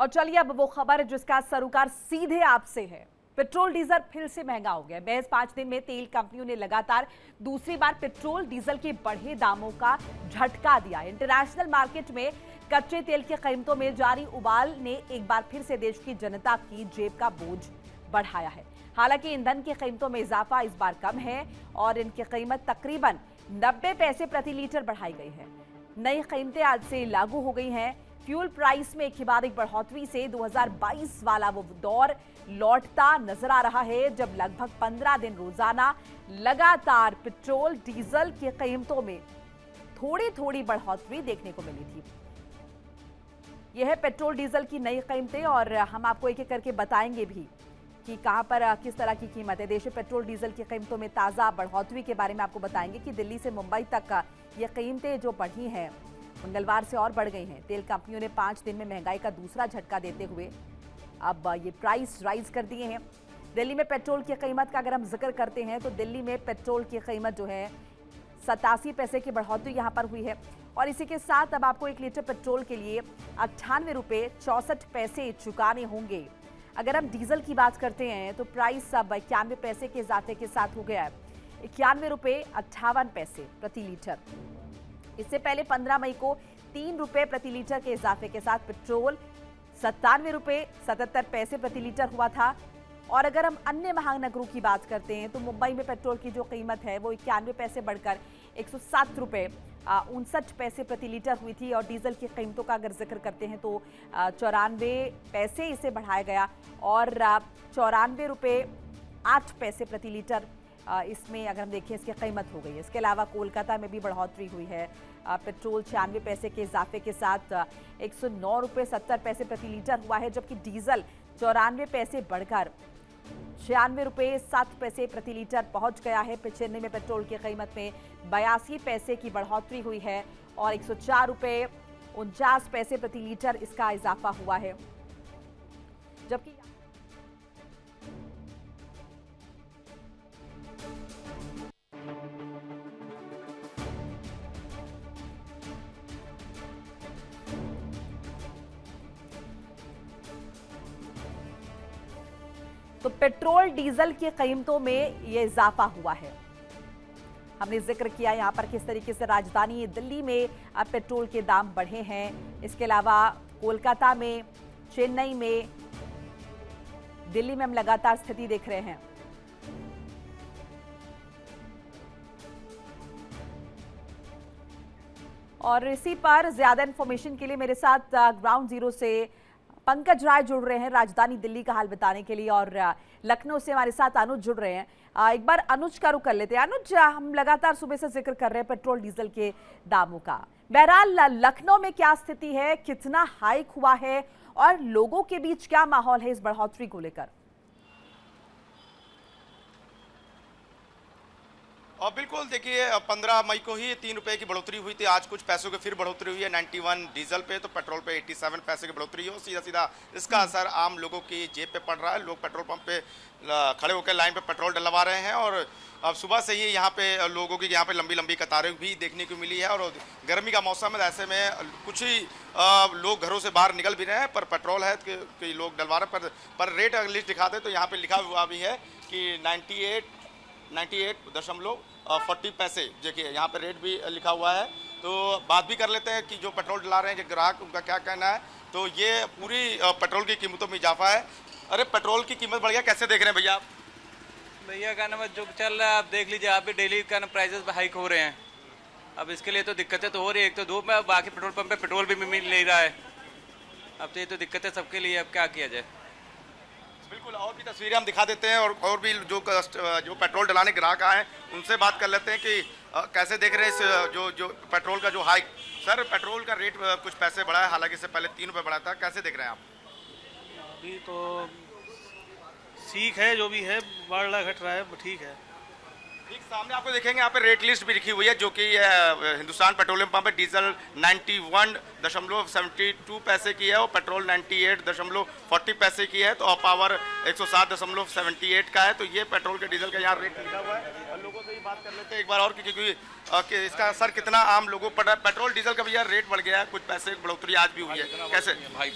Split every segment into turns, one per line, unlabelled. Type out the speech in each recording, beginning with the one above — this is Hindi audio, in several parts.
और चलिए अब वो खबर जिसका सरोकार सीधे आपसे है। पेट्रोल डीजल फिर से महंगा हो गया। महज 5 दिन में तेल कंपनियों ने लगातार दूसरी बार पेट्रोल डीजल के बढ़े दामों का झटका दिया। इंटरनेशनल मार्केट में कच्चे तेल की कीमतों में जारी उबाल ने एक बार फिर से देश की जनता की जेब का बोझ बढ़ाया है। हालांकि ईंधन की कीमतों में इजाफा इस बार कम है और इनकी कीमत तकरीबन 90 पैसे प्रति लीटर बढ़ाई गई है। नई कीमतें आज से लागू हो गई हैं। फ्यूल प्राइस में एक के बाद एक बढ़ोतरी से 2022 वाला वो दौर लौटता नजर आ रहा है, जब लगभग 15 दिन रोजाना लगातार पेट्रोल डीजल की कीमतों में थोड़ी थोड़ी बढ़ोतरी देखने को मिली थी। यह है पेट्रोल डीजल की नई कीमतें और हम आपको एक एक करके बताएंगे भी कि कहां पर किस तरह की कीमत है। देश में पेट्रोल डीजल की कीमतों में ताजा बढ़ोतरी के बारे में आपको बताएंगे कि दिल्ली से मुंबई तक ये कीमतें जो बढ़ी हैं मंगलवार से और बढ़ गई हैं। तेल कंपनियों ने 5 दिन में महंगाई का दूसरा झटका देते हुए अब ये प्राइस राइज कर दिए हैं। दिल्ली में पेट्रोल की कीमत का अगर हम जिक्र करते हैं तो दिल्ली में पेट्रोल की कीमत जो है 87 पैसे की बढ़ोतरी यहाँ पर हुई है और इसी के साथ अब आपको 1 लीटर पेट्रोल के लिए 98 रुपये 64 पैसे चुकाने होंगे। अगर हम डीजल की बात करते हैं तो प्राइस अब 91 पैसे के इजाफे के साथ हो गया है 91 रुपये 58 पैसे प्रति लीटर। इससे पहले 15 मई को 3 रुपये प्रति लीटर के इजाफे के साथ पेट्रोल 97 रुपये 77 पैसे प्रति लीटर हुआ था। और अगर हम अन्य महानगरों की बात करते हैं तो मुंबई में पेट्रोल की जो कीमत है वो 91 पैसे बढ़कर 107 रुपये 59 पैसे प्रति लीटर हुई थी। और डीजल की कीमतों का अगर जिक्र करते हैं तो 94 पैसे इसे बढ़ाया गया और 94 रुपये 8 पैसे प्रति लीटर इसमें अगर हम देखें इसकी कीमत हो गई है। इसके अलावा कोलकाता में भी बढ़ोतरी हुई है। पेट्रोल 96 पैसे के इजाफे के साथ 109 रुपये 70 पैसे प्रति लीटर हुआ है, जबकि डीजल 94 पैसे बढ़कर 96 रुपये 7 पैसे प्रति लीटर पहुंच गया है। चेन्नई में पेट्रोल की कीमत में 82 पैसे की बढ़ोतरी हुई है और 104 रुपये 49 पैसे प्रति लीटर इसका इजाफा हुआ है। जबकि तो पेट्रोल डीजल की कीमतों में ये इजाफा हुआ है। हमने जिक्र किया यहां पर किस तरीके से राजधानी दिल्ली में अब पेट्रोल के दाम बढ़े हैं। इसके अलावा कोलकाता में, चेन्नई में, दिल्ली में हम लगातार स्थिति देख रहे हैं। और इसी पर ज्यादा इंफॉर्मेशन के लिए मेरे साथ ग्राउंड जीरो से पंकज राय जुड़ रहे हैं राजधानी दिल्ली का हाल बताने के लिए और लखनऊ से हमारे साथ अनुज जुड़ रहे हैं। एक बार अनुज का रुख कर लेते हैं। अनुज, हम लगातार सुबह से जिक्र कर रहे हैं पेट्रोल डीजल के दामों का। बहरहाल लखनऊ में क्या स्थिति है, कितना हाइक हुआ है और लोगों के बीच क्या माहौल है इस बढ़ोतरी को लेकर?
और बिल्कुल देखिए 15 मई को ही 3 रुपए की बढ़ोतरी हुई थी। आज कुछ पैसों की फिर बढ़ोतरी हुई है 91 डीजल पे, तो पेट्रोल पे 87 पैसे की बढ़ोतरी हो। सीधा सीधा इसका असर आम लोगों की जेब पे पड़ रहा है। लोग पेट्रोल पंप पे खड़े होकर लाइन पे पेट्रोल डलवा रहे हैं और अब सुबह से ही यहाँ पे लोगों की यहाँ पे लंबी लंबी कतारें भी देखने को मिली है। और गर्मी का मौसम है, ऐसे में कुछ ही लोग घरों से बाहर निकल भी रहे हैं, पर पेट्रोल है कि लोग डलवा रहे हैं। पर रेट अगर लिस्ट दिखाते तो यहाँ पे लिखा हुआ भी है कि 98.40 पैसे। देखिए यहाँ पे रेट भी लिखा हुआ है। तो बात भी कर लेते हैं कि जो पेट्रोल डला रहे हैं जो ग्राहक, उनका क्या कहना है। तो ये पूरी पेट्रोल की कीमतों में इजाफा है। अरे पेट्रोल की कीमत बढ़ गया, कैसे देख रहे हैं भैया आप?
भैया का नाम जो चल रहा है आप देख लीजिए, आप भी डेली का प्राइसेस हाइक हो रहे हैं। अब इसके लिए तो दिक्कतें तो हो रही है। एक तो धूप में, बाकी पेट्रोल पंप पे पेट्रोल भी मिल नहीं रहा है। अब तो ये तो दिक्कतें सबके लिए, अब क्या किया जाए।
बिल्कुल, और भी तस्वीरें हम दिखा देते हैं और भी जो पेट्रोल डलाने ग्राहक आए हैं उनसे बात कर लेते हैं कि कैसे देख रहे हैं इस जो पेट्रोल का जो हाइक। सर, पेट्रोल का रेट कुछ पैसे बढ़ा है, हालांकि इससे पहले 3 रुपये बढ़ा था, कैसे देख रहे हैं आप?
अभी तो ठीक है, जो भी है बढ़ रहा घट रहा है, ठीक है।
ठीक सामने आपको देखेंगे यहाँ पे रेट लिस्ट भी लिखी हुई है, जो कि हिंदुस्तान पेट्रोलियम पंप पे डीजल 91.72 पैसे की है और पेट्रोल 98.40 पैसे की है। तो पावर 107.78 का है। तो ये पेट्रोल के डीजल का यहाँ रेट लिखा हुआ है। और लोगों से ही बात कर लेते हैं एक बार और, क्योंकि इसका असर कितना आम लोगों पर। पेट्रोल डीजल का भैया रेट बढ़ गया है, कुछ पैसे की बढ़ोतरी आज भी हुई है, कैसे?
भाई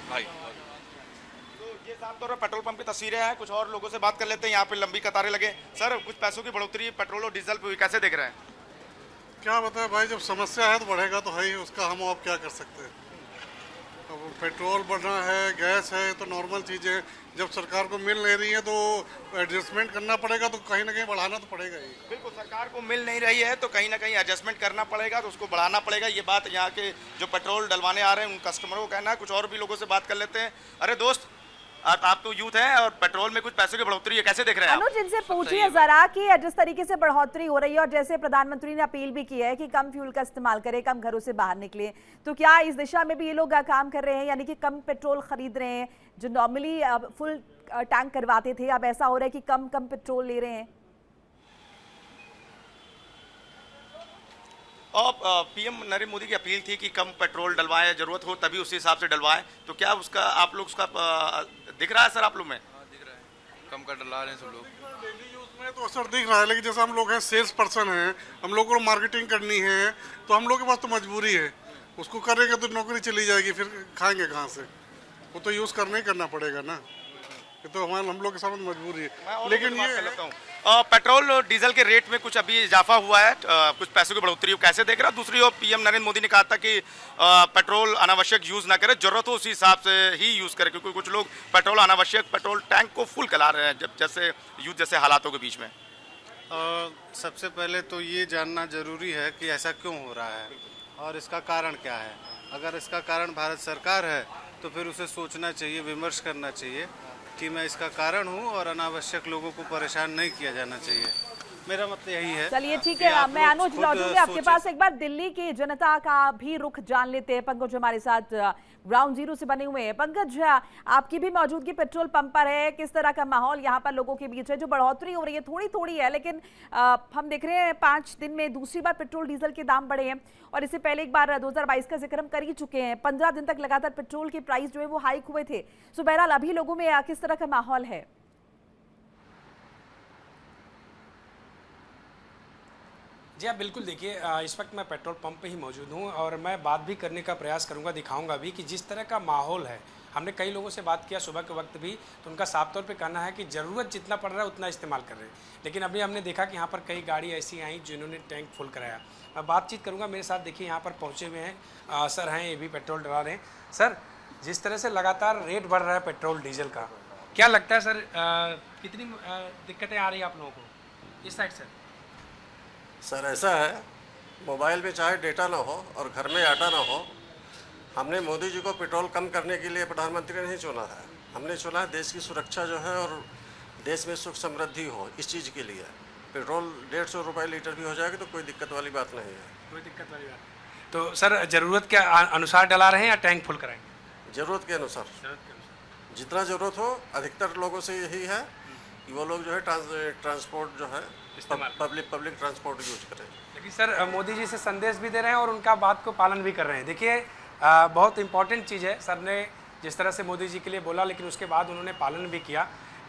भाई।
तो ये साफ तौर पर पेट्रोल पंप की तस्वीरें हैं। कुछ और लोगों से बात कर लेते हैं। यहाँ पे लंबी कतारें लगे। सर, कुछ पैसों की बढ़ोतरी पेट्रोल और डीजल पे हुई, कैसे देख रहे हैं?
क्या बताएं भाई, जब समस्या है तो बढ़ेगा तो है ही, उसका हम अब क्या कर सकते हैं। अब पेट्रोल बढ़ना है, गैस है, तो नॉर्मल चीज़ें जब सरकार को मिल नहीं रही है तो एडजस्टमेंट करना पड़ेगा, तो कहीं ना कहीं बढ़ाना तो पड़ेगा ही।
बिल्कुल, सरकार को मिल नहीं रही है तो कहीं ना कहीं एडजस्टमेंट करना पड़ेगा, तो उसको बढ़ाना पड़ेगा। ये बात यहाँ के जो पेट्रोल डलवाने आ रहे हैं उन कस्टमरों को कहना है। कुछ और भी लोगों से बात कर लेते हैं। अरे दोस्त, आप तो यूथ हैं और पेट्रोल में कुछ पैसों की बढ़ोतरी है, कैसे देख रहे हैं आप?
अनुज, इनसे पूछिए जरा कि जिस तरीके से बढ़ोतरी हो रही है और जैसे प्रधानमंत्री ने अपील भी की है कि कम फ्यूल का इस्तेमाल करें, कम घरों से बाहर निकले, तो क्या इस दिशा में भी ये लोग काम कर रहे हैं, यानी कि कम पेट्रोल खरीद रहे हैं? जो नॉर्मली फुल टैंक करवाते थे, अब ऐसा हो रहा है कि कम कम पेट्रोल ले रहे हैं?
और पीएम नरेंद्र मोदी की अपील थी कि कम पेट्रोल डलवाएं, जरूरत हो तभी उसी हिसाब से डलवाएं, तो क्या उसका आप लोग उसका दिख रहा है सर आप लोग में?
दिख रहा है, कम कर डला रहे हैं सब लोग।
डेली यूज में तो असर दिख रहा है, लेकिन जैसे हम लोग हैं सेल्स पर्सन हैं, हम लोग को मार्केटिंग करनी है, तो हम लोग के पास तो मजबूरी है। उसको करेंगे तो नौकरी चली जाएगी, फिर खाएंगे कहाँ से? वो तो यूज़ करना ही करना पड़ेगा ना, ये तो हम लोग के साथ मजबूरी है। लेकिन ये
पेट्रोल और डीजल के रेट में कुछ अभी इजाफा हुआ है, कुछ पैसों की बढ़ोतरी कैसे देख रहा है? दूसरी ओर पीएम नरेंद्र मोदी ने कहा था कि पेट्रोल अनावश्यक यूज ना करे, जरूरत हो उसी हिसाब से ही यूज करे, क्योंकि कुछ लोग पेट्रोल अनावश्यक पेट्रोल टैंक को फुल करा रहे हैं, जब जैसे युद्ध जैसे हालातों के बीच में।
सबसे पहले तो ये जानना जरूरी है कि ऐसा क्यों हो रहा है और इसका कारण क्या है। अगर इसका कारण भारत सरकार है तो फिर उसे सोचना चाहिए, विमर्श करना चाहिए कि मैं इसका कारण हूँ और अनावश्यक लोगों को परेशान नहीं किया जाना चाहिए। मेरा मतलब यही है।
चलिए ठीक
कि
है,
आप
मैं
लोग
अनुज
खुद
लौटूंगी आपके
सोचें।
पास। एक बार दिल्ली की जनता का भी रुख जान लेते हैं। पंकज हमारे साथ ग्राउंड जीरो से बने हुए हैं। पंकज, आपकी भी मौजूदगी पेट्रोल पंप पर है, किस तरह का माहौल यहाँ पर लोगों के बीच है? जो बढ़ोतरी हो रही है थोड़ी थोड़ी है, लेकिन हम देख रहे हैं 5 दिन में दूसरी बार पेट्रोल डीजल के दाम बढ़े हैं, और इससे पहले एक बार 2022 का जिक्र हम कर ही चुके हैं। 15 दिन तक लगातार पेट्रोल के प्राइस जो है वो हाइक हुए थे। सो बहरहाल अभी लोगों में किस तरह का माहौल है?
जी हाँ, बिल्कुल। देखिए, इस वक्त मैं पेट्रोल पंप पे ही मौजूद हूँ और मैं बात भी करने का प्रयास करूँगा, दिखाऊंगा भी कि जिस तरह का माहौल है। हमने कई लोगों से बात किया सुबह के वक्त भी, तो उनका साफ तौर पे कहना है कि ज़रूरत जितना पड़ रहा है उतना इस्तेमाल कर रहे हैं। लेकिन अभी हमने देखा कि यहाँ पर कई गाड़ी ऐसी आई जिन्होंने टैंक फुल कराया। मैं बातचीत करूँगा। मेरे साथ देखिए यहाँ पर पहुँचे हुए हैं सर हैं, ये भी पेट्रोल डला रहे हैं। सर, जिस तरह से लगातार रेट बढ़ रहा है पेट्रोल डीजल का, क्या लगता है सर कितनी दिक्कतें आ रही है आप लोगों को? इस साइड
सर ऐसा है, मोबाइल में चाहे डेटा ना हो और घर में आटा ना हो, हमने मोदी जी को पेट्रोल कम करने के लिए प्रधानमंत्री नहीं चुना है। हमने चुना है देश की सुरक्षा जो है और देश में सुख समृद्धि हो, इस चीज़ के लिए। पेट्रोल 150 रुपये लीटर भी हो जाएगी तो कोई दिक्कत वाली बात नहीं है।
कोई दिक्कत वाली बात नहीं। तो सर, ज़रूरत के अनुसार डला रहे हैं या टैंक फुल कराएंगे?
ज़रूरत के अनुसार,
ज़रूरत के अनुसार
जितना ज़रूरत हो। अधिकतर लोगों से यही है कि वो लोग जो है ट्रांसपोर्ट जो है पब्लिक ट्रांसपोर्ट यूज करें।
लेकिन सर, मोदी जी से संदेश भी दे रहे हैं और उनका बात को पालन भी कर रहे हैं। देखिए, बहुत इंपॉर्टेंट चीज़ है। सर ने जिस तरह से मोदी जी के लिए बोला, लेकिन उसके बाद उन्होंने पालन भी किया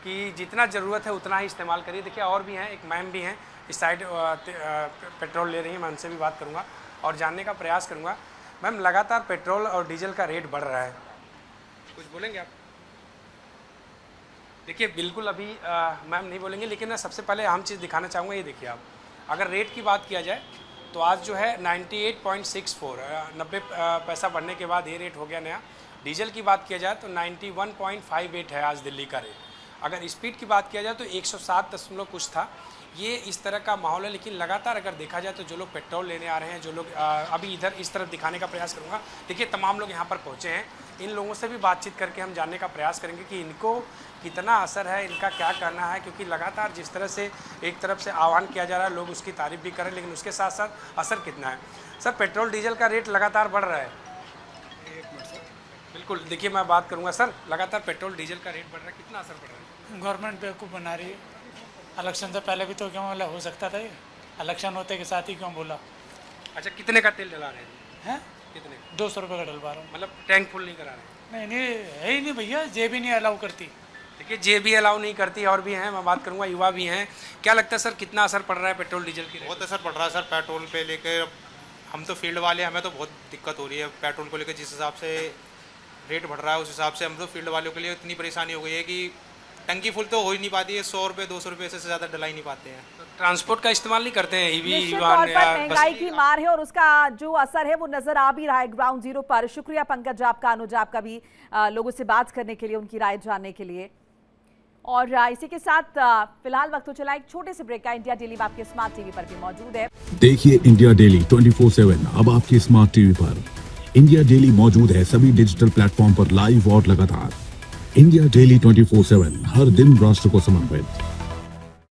कि जितना ज़रूरत है उतना ही इस्तेमाल करिए। देखिए, और भी हैं, एक मैम भी हैं इस साइड पेट्रोल ले रही हैं, मैं उनसे भी बात करूँगा और जानने का प्रयास करूँगा। मैम, लगातार पेट्रोल और डीजल का रेट बढ़ रहा है, कुछ बोलेंगे आप? देखिए, बिल्कुल अभी मैम नहीं बोलेंगे, लेकिन मैं सबसे पहले अहम चीज़ दिखाना चाहूँगा। ये देखिए आप, अगर रेट की बात किया जाए तो आज जो है 98.64, 90 पैसा बढ़ने के बाद ये रेट हो गया नया। डीजल की बात किया जाए तो 91.58 है आज दिल्ली का रेट। अगर स्पीड की बात किया जाए तो 107 दशमलव कुछ था। ये इस तरह का माहौल है। लेकिन लगातार अगर देखा जाए तो जो लोग पेट्रोल लेने आ रहे हैं, जो लोग अभी इधर इस तरफ दिखाने का प्रयास करूँगा। देखिए, तमाम लोग यहाँ पर पहुँचे हैं। इन लोगों से भी बातचीत करके हम जानने का प्रयास करेंगे कि इनको कितना असर है, इनका क्या करना है, क्योंकि लगातार जिस तरह से एक तरफ से आह्वान किया जा रहा है, लोग उसकी तारीफ भी कर रहे हैं, लेकिन उसके साथ साथ असर कितना है। सर, पेट्रोल डीजल का रेट लगातार बढ़ रहा है। बिल्कुल, देखिए मैं बात करूँगा। सर, लगातार पेट्रोल डीजल का रेट बढ़ रहा है, कितना असर पड़ रहा है?
गवर्नमेंट बेवकूफ़ बना रही है। इलेक्शन से पहले भी तो क्यों बोला, हो सकता था ये इलेक्शन होते के साथ ही क्यों बोला?
अच्छा, कितने का तेल डला रहे हैं? कितने?
200 रुपये का डलवा रहा हूँ।
मतलब टैंक फुल नहीं करा रहे?
नहीं, है ही नहीं भैया, जेब ही नहीं अलाउ करती।
देखिए, जेब भी अलाउ नहीं करती, और भी हैं, मैं बात करूँगा, युवा भी हैं। क्या लगता है सर, कितना असर पड़ रहा है पेट्रोल डीजल की?
बहुत असर पड़ रहा है सर पेट्रोल पे लेकर। हम तो फील्ड वाले, हमें तो बहुत दिक्कत हो रही है पेट्रोल को लेकर। जिस हिसाब से रेट बढ़ रहा है, उस हिसाब से हम लोग फील्ड वालों के लिए इतनी परेशानी हो गई है कि टंकी फुल तो हो ही नहीं पाती है, 100 रुपये 200 रुपये से ज़्यादा डला ही नहीं पाते हैं।
ट्रांसपोर्ट का इस्तेमाल नहीं करते हैं ईवी
निश्चित
वाहन
तौर पर
या
महंगाई
बस।
की मार है और उसका जो असर है वो नजर आ भी रहा है ग्राउंड जीरो पर। शुक्रिया पंकज आपका, अनुज आपका भी लोगों से बात करने के लिए, उनकी राय जानने के लिए। और इसी के साथ फिलहाल वक्त हो चला एक छोटे से ब्रेक का। इंडिया डेली आपके स्मार्ट टीवी पर भी मौजूद है।
देखिए इंडिया डेली 24/7 अब आपके स्मार्ट टीवी पर। इंडिया डेली मौजूद है सभी डिजिटल प्लेटफॉर्म पर लाइव और लगातार। इंडिया डेली 24/7 हर दिन राष्ट्र को समर्पित।